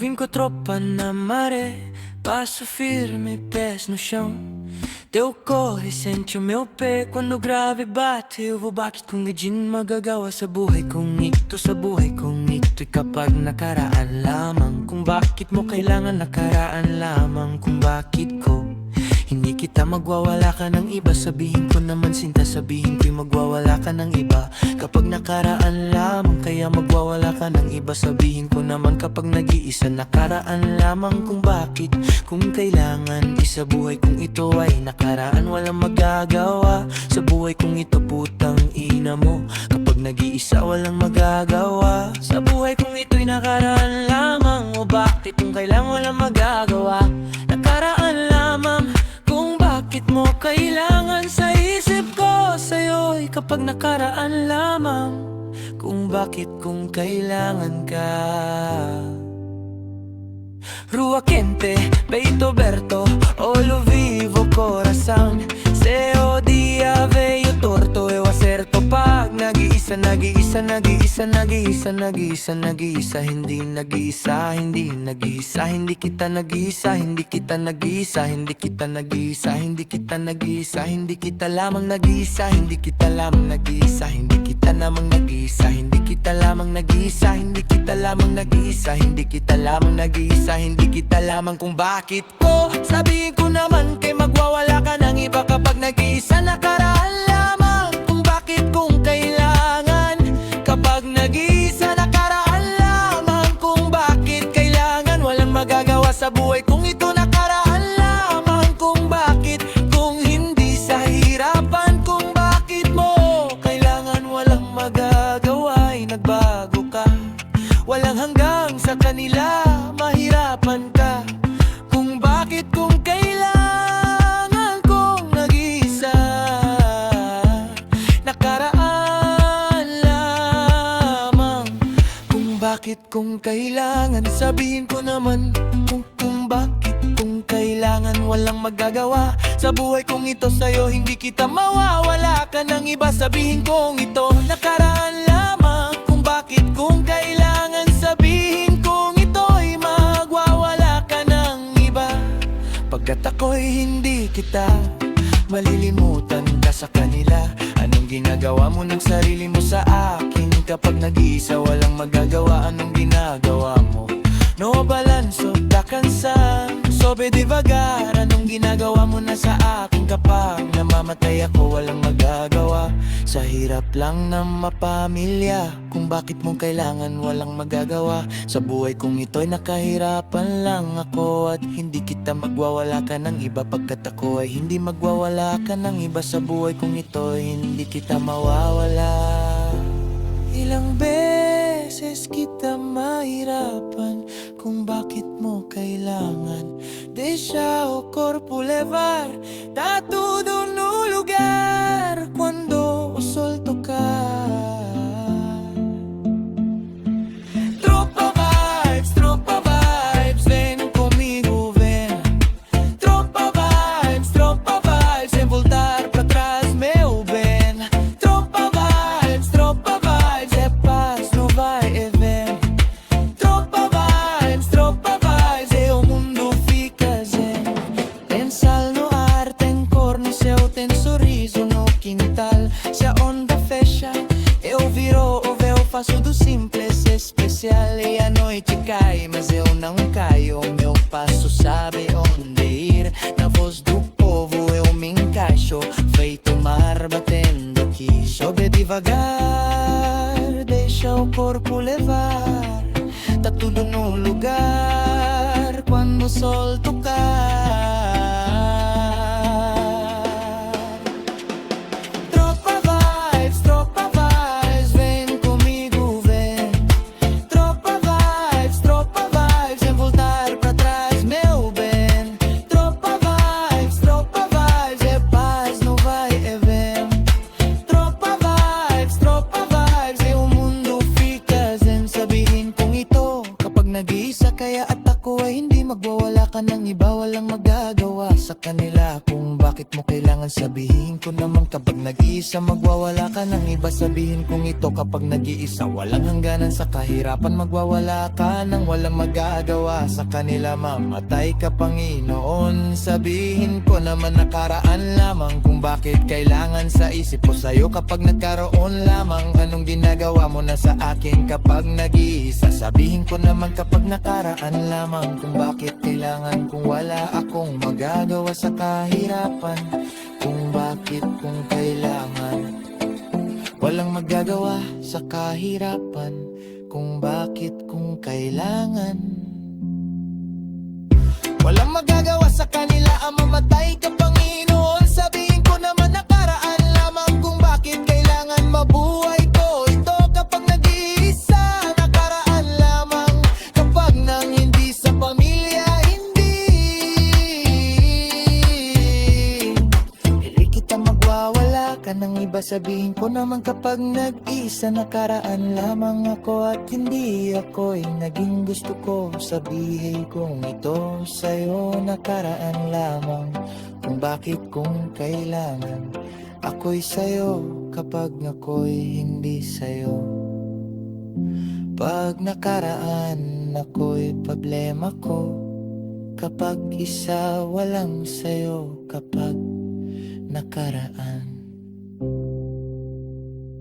Cinco tropa na maré, passo firme, pés no chão. Teu corre, sente o meu pé. Quando o grave bate, eu vou bakit kung di magagawa sa buhay kong ito, sa buhay kong ito'y kapag nakaraan lamang. Kung bakit mo kailangan nakaraan lamang, kung bakit ko hindi kita magwawala ka ng iba. Sabihin ko naman sinta, sabihin ko'y magwawala ka ng iba. Kapag nakaraan lamang, kaya magwawala ka ng iba. Sabihin ko naman kapag nag-iisa, nakaraan lamang. Kung bakit, kung kailangan isa buhay kung ito ay nakaraan, walang magagawa. Sa buhay kung ito putang ina mo, kapag nag-iisa walang magagawa. Sa buhay kung ito'y nakaraan lamang. O bakit kung kailangan walang magagawa, nakaraan lamang. Kung bakit mo kailangan sa isip ko sa'yo'y kapag nakaraan lamang. Kung bakit kung kailangan ka. Rua Quente, Beito Berto, Olo Vivo, Corazon. Seo dia veio torto, eu acerto pag nag-iisa, nag-iisa, nag-iisa, nag-iisa, nag-iisa, nag-iisa. Hindi nag-iisa, hindi nag-iisa, hindi kita nag-iisa, hindi kita nag-iisa, hindi kita nag-iisa, hindi kita nag-iisa, hindi kita lamang nag-iisa, hindi kita lamang nag-iisa, hindi kita lamang nag-iisa, hindi kita lamang nag-iisa, hindi kita lamang nag-iisa, hindi kita lamang nag-iisa, hindi kita lamang. Kung bakit ko sabihin ko naman kay magwawala ka ng iba kapag nag-iisa, nakaraan lamang. Kung bakit kung kailangan kapag nag-iisa, nakaraan lamang. Kung bakit kailangan walang magagawa sa buhay kung ito, nakaraan lamang. Kung bakit kung hindi sa hirapan, kung bakit mo kailangan walang magagawa, ay nagbago ka. Walang hanggang sa kanila, mahirapan ka. Kung bakit kung kailangan kong nag-iisa, nakaraan lamang. Kung bakit kung kailangan, sabihin ko naman kung bakit kung kailangan walang magagawa. Sa buhay kong ito sa'yo, hindi kita mawawala ka ng iba. Sabihin kong ito, nakaraan lamang. Kung bakit kung kailangan, sabihin kong ito'y magwawala ka ng iba. Pagkat ako'y hindi kita malilimutan ka sa kanila. Anong ginagawa mo ng sarili mo sa akin? Kapag nag-iisa walang magagawa, anong ginagawa mo? No balanso, dakansan, sobe divagar. Anong ginagawa mo na sa akin kapag namamatay ako? Walang magagawa sa hirap lang na mapamilya. Kung bakit mo kailangan walang magagawa. Sa buhay kong ito'y nakahirapan lang ako, at hindi kita magwawala ka ng iba. Pagkat ako ay hindi magwawala ka ng iba. Sa buhay kong ito'y hindi kita mawawala. Ilang beses kita mahirapan kung bakit mo kailangan. Deixa o corpo levar, tá tudo no lugar quando o sol tocar. Tropa vibes, ven comigo, ven. Tropa vibes, sem voltar pra trás, meu bem. Tropa vibes, é paz, não vai e vem. Tropa vibes, e o mundo fica zen. Tem sal no ar, tem cor no céu, tem sorriso no quintal. Se a onda fecha, eu viro o véu, faço do simples especial. E a noite cai, mas eu não caio. O meu passo sabe onde ir. Na voz do povo eu me encaixo, feito mar batendo aqui. Sobe devagar, deixa o corpo levar. Tá tudo no lugar quando o sol tocar. Tropa vibes, vem comigo, vem. Tropa vibes, sem voltar pra trás, meu bem. Tropa vibes, é paz, não vai e vem. Tropa vibes, e o mundo fica zen. Sabihin kong ito kapag nag-iisa, kaya at ako ay hindi magwawala ka ng iba. Walang magagawa bakit mo kailangan sabihin ko naman kapag nag-iisa magwawala ka ng iba. Sabihin kong ito kapag nag-iisa walang hangganan sa kahirapan. Magwawala ka nang walang magagawa sa kanila, mamatay ka Panginoon. Sabihin ko naman nakaraan lamang kung bakit kailangan sa isip ko sa'yo kapag nagkaroon lamang. Anong ginagawa mo na sa akin kapag nag-iisa? Sabihin ko naman kapag nakaraan lamang kung bakit kailangan kung wala akong magagawa sa kahirapan. Kung bakit kung kailangan walang magagawa sa kahirapan. Kung bakit kung kailangan walang magagawa sa kanila ang mamatay ka Panginoon. Sabihin ko naman nakaraan lamang kung bakit kailangan mabuhay ko ito kapag nag-iisa. Nakaraan lamang kapag nang hindi sa pamilya, hindi kita magwawala ka ng iba. Sabihin ko naman kapag nag-isa. Nakaraan lamang ako at hindi ako'y naging gusto ko. Sabihin kong ito sa'yo. Nakaraan lamang kung bakit kung kailangan ako'y sa'yo kapag ako'y hindi sa'yo. Pag nakaraan ako'y problema ko, kapag isa walang sa'yo kapag nakaraan.